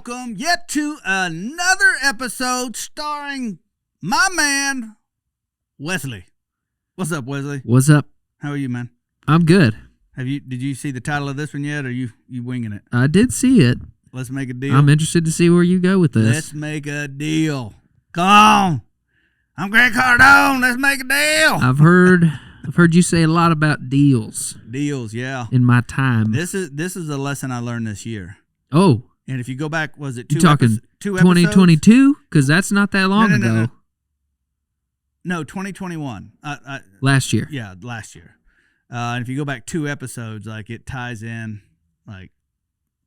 welcome yet to another episode starring my man, Wesley. What's up, Wesley? What's up? How are you, man? I'm good. Did you see the title of this one yet, or you winging it? I did see it. Let's make a deal. I'm interested to see where you go with this. Let's make a deal. Come on. I'm Greg Cardone. Let's make a deal. I've heard you say a lot about deals. Deals, yeah. In my time. This is a lesson I learned this year. Oh. And if you go back, was it two episodes? 2022? Because that's not that long ago. No, 2021. Last year. Yeah, last year. And if you go back 2 episodes, like it ties in like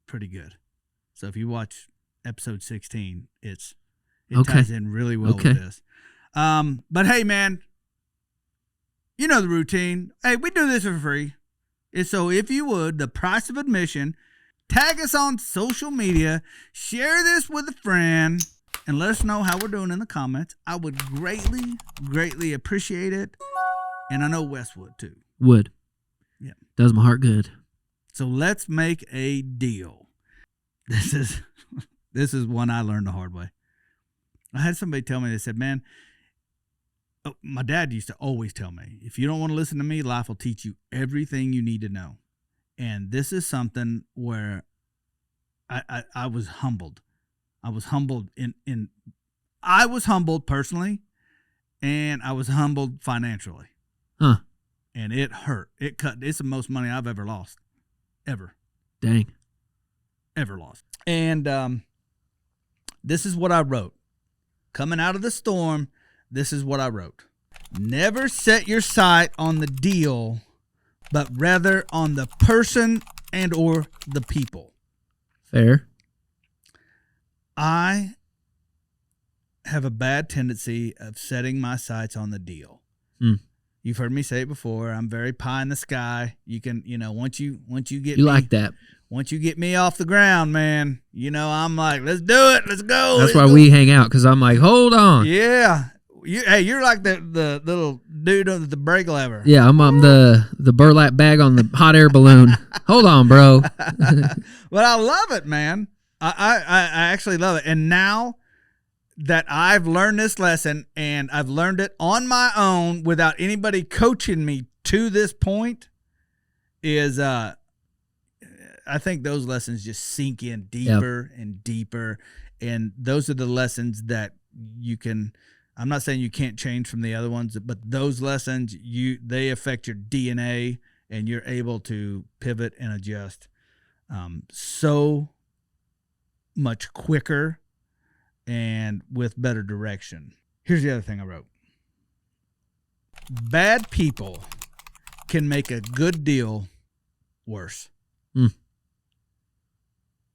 pretty good. So if you watch episode 16, it ties in really well with this. But hey, man, you know the routine. Hey, we do this for free. So if you would, the price of admission, tag us on social media, share this with a friend, and let us know how we're doing in the comments. I would greatly, greatly appreciate it. And I know Wes would too. Would. Yeah. Does my heart good. So let's make a deal. This is one I learned the hard way. I had somebody tell me, they said, man, my dad used to always tell me, if you don't want to listen to me, life will teach you everything you need to know. And this is something where I was humbled. I was humbled I was humbled personally, and I was humbled financially. Huh. And it hurt. It's the most money I've ever lost. Ever. Dang. Ever lost. And this is what I wrote. Coming out of the storm, this is what I wrote. Never set your sight on the deal, but rather on the person and or the people. Fair. I have a bad tendency of setting my sights on the deal. You've heard me say it before. I'm very pie in the sky. You can, once you get you me, like that. Once you get me off the ground, man, I'm like, let's do it. Let's go. That's why we hang out, because I'm like, hold on. Yeah. You're like the little dude on the brake lever. Yeah, I'm the burlap bag on the hot air balloon. Hold on, bro. Well, I love it, man. I actually love it. And now that I've learned this lesson, and I've learned it on my own without anybody coaching me to this point, is I think those lessons just sink in deeper and deeper. And those are the lessons that you can, I'm not saying you can't change from the other ones, but those lessons, they affect your DNA, and you're able to pivot and adjust so much quicker and with better direction. Here's the other thing I wrote. Bad people can make a good deal worse.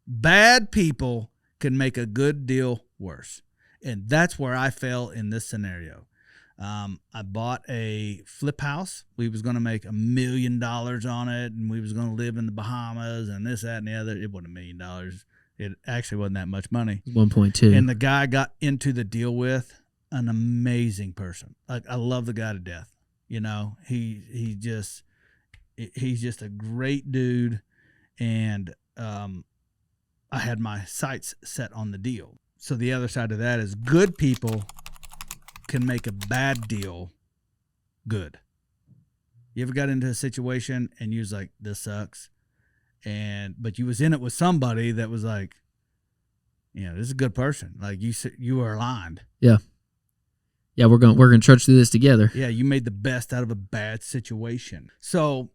Bad people can make a good deal worse. And that's where I fell in this scenario. I bought a flip house. We was going to make $1 million on it, and we was going to live in the Bahamas and this, that, and the other. It wasn't $1 million. It actually wasn't that much money. 1.2. And the guy I got into the deal with, an amazing person. Like, I love the guy to death. He's just a great dude. And I had my sights set on the deal. So the other side of that is good people can make a bad deal good. You ever got into a situation and you was like, this sucks? But you was in it with somebody that was like, this is a good person. Like you were aligned. Yeah. Yeah, we're gonna trudge through this together. Yeah, you made the best out of a bad situation. So,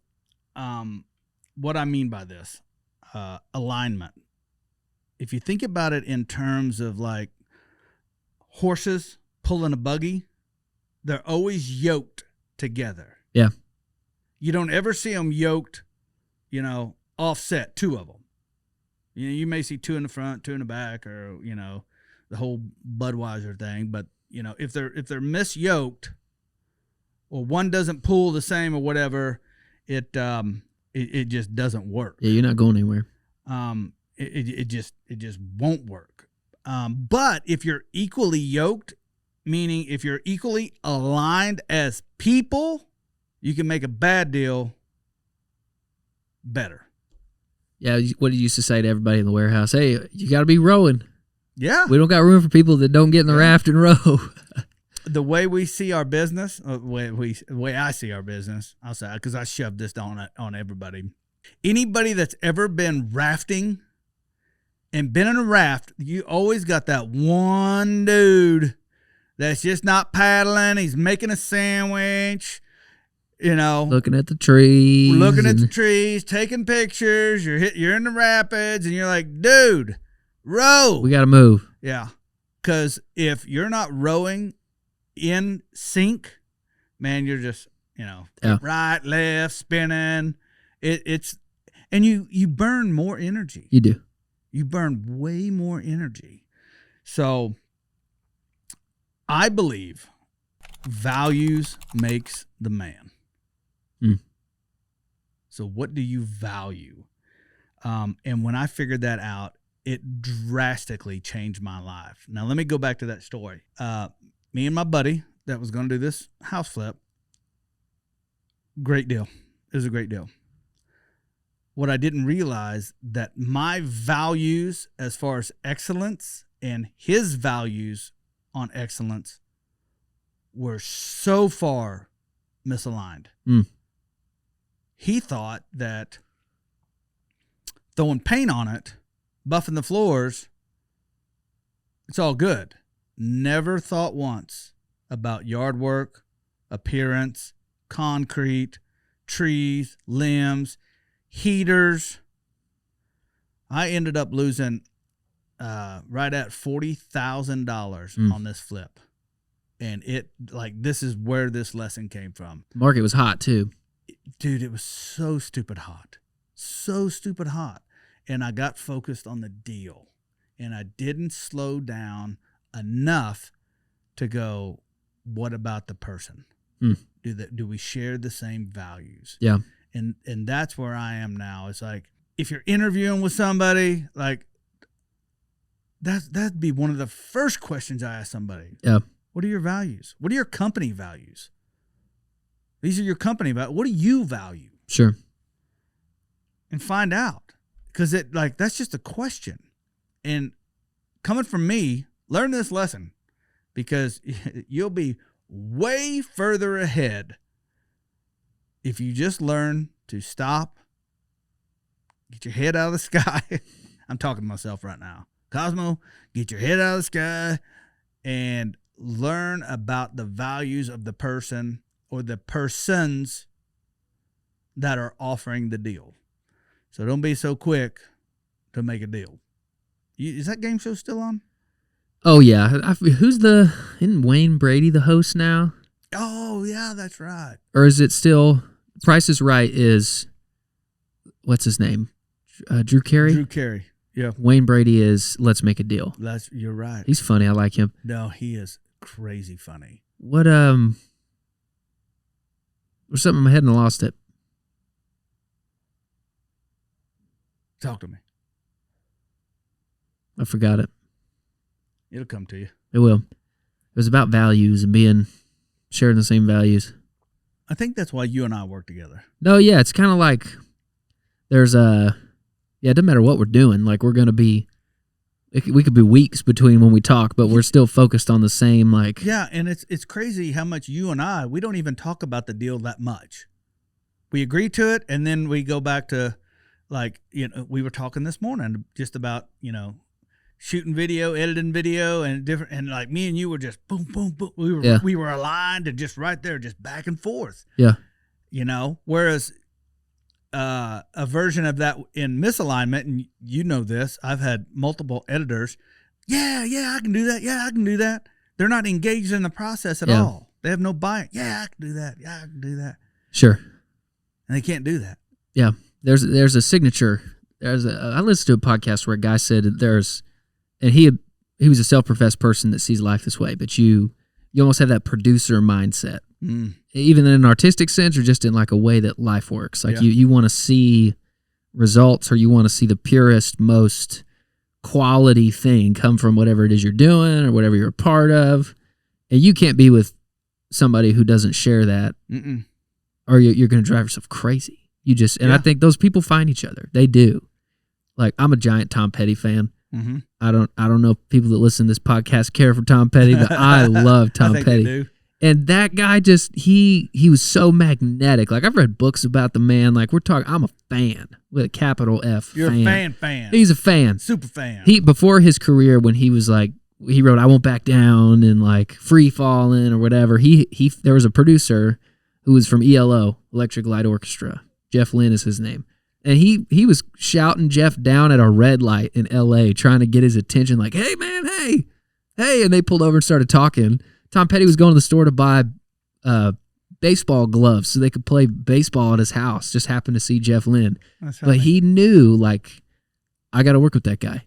what I mean by this, alignment. If you think about it in terms of like horses pulling a buggy, they're always yoked together. Yeah. You don't ever see them yoked, offset, 2 of them. You may see 2 in the front, 2 in the back, or, the whole Budweiser thing. But, if they're misyoked, or one doesn't pull the same or whatever, it just doesn't work. Yeah, you're not going anywhere. It just won't work. But if you're equally yoked, meaning if you're equally aligned as people, you can make a bad deal better. Yeah, what he used to say to everybody in the warehouse, hey, you got to be rowing. Yeah. We don't got room for people that don't get in the raft and row. The way we see our business, the way I see our business, I'll say, because I shoved this on everybody. Anybody that's ever been rafting and been in a raft, you always got that one dude that's just not paddling. He's making a sandwich, looking at the trees, taking pictures. You're in the rapids, and you're like, dude, row. We got to move. Yeah, because if you're not rowing in sync, man, you're just right, left, spinning. It's and you burn more energy. You do. You burn way more energy. So I believe values makes the man. So what do you value? And when I figured that out, it drastically changed my life. Now, let me go back to that story. Me and my buddy that was going to do this house flip, great deal. It was a great deal. What I didn't realize, that my values as far as excellence and his values on excellence were so far misaligned. He thought that throwing paint on it, buffing the floors, it's all good. Never thought once about yard work, appearance, concrete, trees, limbs, heaters. I ended up losing right at $40,000 on this flip. And this is where this lesson came from. The market was hot too. Dude, it was so stupid hot. So stupid hot. And I got focused on the deal. And I didn't slow down enough to go, what about the person? Do we share the same values? Yeah. And that's where I am now. It's like, if you're interviewing with somebody, like, that'd be one of the first questions I ask somebody. Yeah. What are your values? What are your company values? These are your company values. What do you value? Sure. And find out. Because that's just a question. And coming from me, learn this lesson. Because you'll be way further ahead if you just learn to stop, get your head out of the sky. I'm talking to myself right now. Kosmo, get your head out of the sky and learn about the values of the person or the persons that are offering the deal. So don't be so quick to make a deal. Is that game show still on? Oh, yeah. Isn't Wayne Brady the host now? Oh, yeah, that's right. Or is it still, Price is Right is, what's his name? Drew Carey? Drew Carey, yeah. Wayne Brady is Let's Make a Deal. You're right. He's funny. I like him. No, he is crazy funny. What, there's something in my head and I lost it. Talk to me. I forgot it. It'll come to you. It will. It was about values and sharing the same values. I think that's why you and I work together. No, yeah, it's kind of like there's it doesn't matter what we're doing. Like we could be weeks between when we talk, but we're still focused on the same, like. Yeah, and it's crazy how much you and we don't even talk about the deal that much. We agree to it, and then we go back to, we were talking this morning just about, shooting video, editing video, and different, and like me and you were just boom, boom, boom. We were aligned and just right there, just back and forth. Yeah. Whereas a version of that in misalignment, and you know this, I've had multiple editors. Yeah, I can do that. Yeah, I can do that. They're not engaged in the process at all. They have no buy-in. Yeah, I can do that. Yeah, I can do that. Sure. And they can't do that. Yeah. There's a signature. I listened to a podcast where a guy said and he was a self-professed person that sees life this way, but you almost have that producer mindset, even in an artistic sense or just in like a way that life works. Like you want to see results, or you want to see the purest, most quality thing come from whatever it is you're doing or whatever you're a part of. And you can't be with somebody who doesn't share that, or you're going to drive yourself crazy. I think those people find each other. They do. Like, I'm a giant Tom Petty fan. Mm-hmm. I don't know if people that listen to this podcast care for Tom Petty, but I love Tom I think Petty. they do. And that guy just he was so magnetic. Like, I've read books about the man. Like, I'm a fan with a capital F. You're a fan. He's a fan. Super fan. Before his career, when he was like, he wrote I Won't Back Down and like Free Fallin' or whatever. There was a producer who was from ELO, Electric Light Orchestra. Jeff Lynne is his name. And he was shouting Jeff down at a red light in LA trying to get his attention, like, hey man, hey. And they pulled over and started talking. Tom Petty was going to the store to buy baseball gloves so they could play baseball at his house. Just happened to see Jeff Lynne. But he knew, like, I got to work with that guy.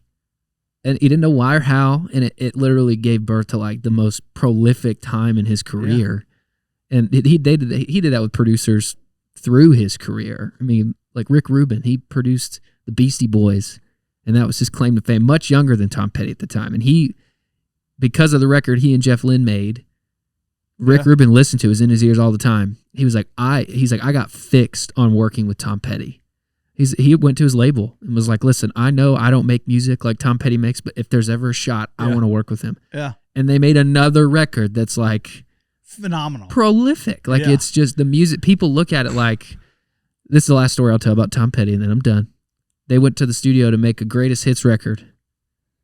And he didn't know why or how, and it literally gave birth to, like, the most prolific time in his career. Yeah. And he did that with producers through his career. I mean, like Rick Rubin, he produced the Beastie Boys, and that was his claim to fame, much younger than Tom Petty at the time. And because of the record he and Jeff Lynne made, Rick Rubin listened to, it was in his ears all the time. He was like, I got fixed on working with Tom Petty. He went to his label and was like, listen, I know I don't make music like Tom Petty makes, but if there's ever a shot, I want to work with him. Yeah. And they made another record that's like phenomenal, prolific. Like, it's just the music. People look at it like, this is the last story I'll tell about Tom Petty, and then I'm done. They went to the studio to make a greatest hits record.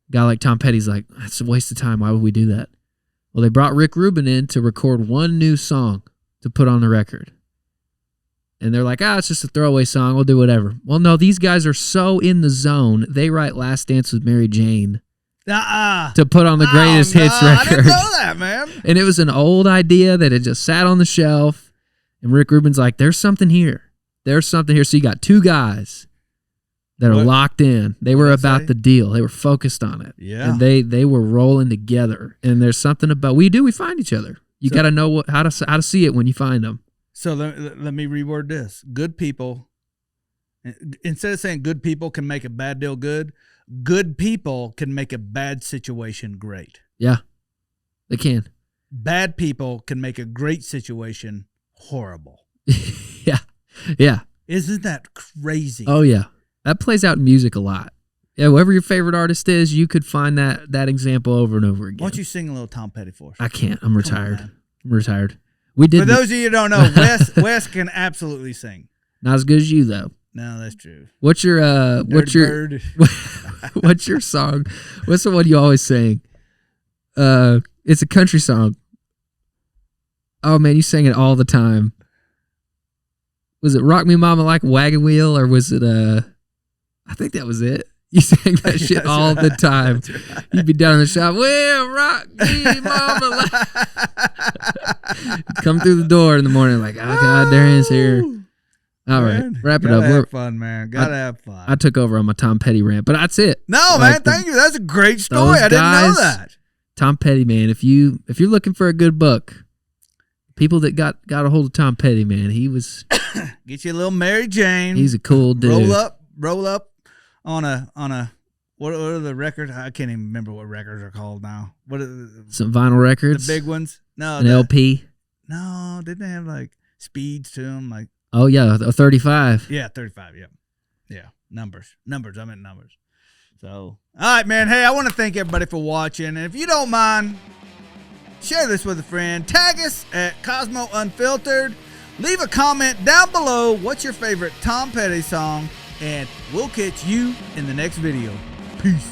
A guy like Tom Petty's like, that's a waste of time. Why would we do that? Well, they brought Rick Rubin in to record one new song to put on the record. And they're like, it's just a throwaway song. We'll do whatever. Well, no, these guys are so in the zone. They write Last Dance with Mary Jane to put on the greatest hits record. I didn't know that, man. And it was an old idea that had just sat on the shelf. And Rick Rubin's like, there's something here. There's something here. So you got two guys that are locked in. They were about the deal. They were focused on it. Yeah. And they were rolling together. And there's something about, we find each other. You got to know how to see it when you find them. So let me reword this. Good people, instead of saying good people can make a bad deal good people can make a bad situation great. Yeah, they can. Bad people can make a great situation horrible. Yeah. Isn't that crazy? Oh, yeah. That plays out in music a lot. Yeah, whoever your favorite artist is, you could find that example over and over again. Why don't you sing a little Tom Petty for us? I can't. I'm retired. I'm retired. We did. For those of you who don't know, Wes can absolutely sing. Not as good as you, though. No, that's true. What's your what's your song? What's the one you always sing? It's a country song. Oh man, you sang it all the time. Was it Rock Me Mama Like a Wagon Wheel, or was it I think that was it. You sang that shit all the time. Right. You'd be down in the shop, well, rock me, mama. Come through the door in the morning like, oh, God, there he is here. All right, wrap it up. Have fun, man. Gotta have fun. I took over on my Tom Petty rant, but that's it. No, man, thank you. That's a great story. I didn't know that. Tom Petty, man. If you're looking for a good book, people that got a hold of Tom Petty, man, he was. Get you a little Mary Jane. He's a cool dude. Roll up. On a what are the records? I can't even remember what records are called now. What are some vinyl records? The big ones? No, an LP. No, didn't they have like speeds to them? Like oh yeah, a 35. Yeah, 35. Yeah. Numbers. I meant numbers. So all right, man. Hey, I want to thank everybody for watching, and if you don't mind, share this with a friend. Tag us at Kosmo Unfiltered. Leave a comment down below. What's your favorite Tom Petty song? And we'll catch you in the next video. Peace.